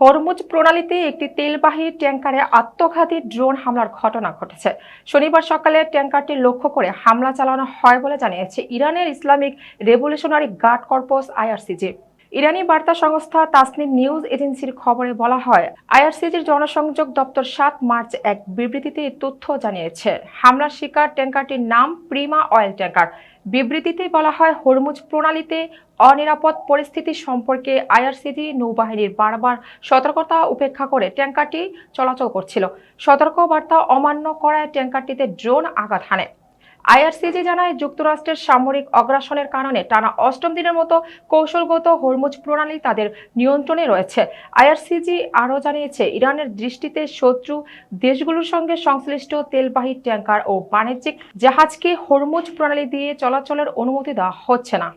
Hormuz প্রণালীতে একটি তেলবাহী ট্যাংকারে আত্মঘাতী drone হামলার ঘটনা ঘটেছে। শনিবার সকালে ট্যাংকারটি লক্ষ্য করে হামলা চালানো হয় বলে জানিয়েছে ইরানের ইসলামিক রেভলিউশনারি গার্ড কর্পস আইআরসিজি। ইরানি বার্তা সংস্থা তাসনিম নিউজ এজেন্সির খবরে বলা হয়, আইআরসিজির জনসংযোগ দপ্তর ৭ মার্চ এক বিবৃতিতে এই তথ্য জানিয়েছে। হামলার শিকার ট্যাংকারটির নাম প্রিমা অয়েল ট্যাংকার। বিবৃতিতে বলা হয়, হরমুজ প্রণালীতে অনিরাপদ পরিস্থিতি সম্পর্কে আইআরসিজি নৌবাহিনীর বারবার সতর্কতা উপেক্ষা করে ট্যাংকারটি চলাচল করছিল। সতর্কবার্তা অমান্য করায় ট্যাংকারটিতে ড্রোন আঘাত হানে। আইআরসিজি জানায়, যুক্তরাষ্ট্রের সামরিক অগ্রাসনের কারণে টানা অষ্টম দিনের মতো কৌশলগত হরমুজ প্রণালী তাদের নিয়ন্ত্রণে রয়েছে। আইআরসিজি আরও জানিয়েছে, ইরানের দৃষ্টিতে শত্রু দেশগুলোর সঙ্গে সংশ্লিষ্ট তেলবাহী ট্যাংকার ও বাণিজ্যিক জাহাজকে হরমুজ প্রণালী দিয়ে চলাচলের অনুমতি দেওয়া হচ্ছে না।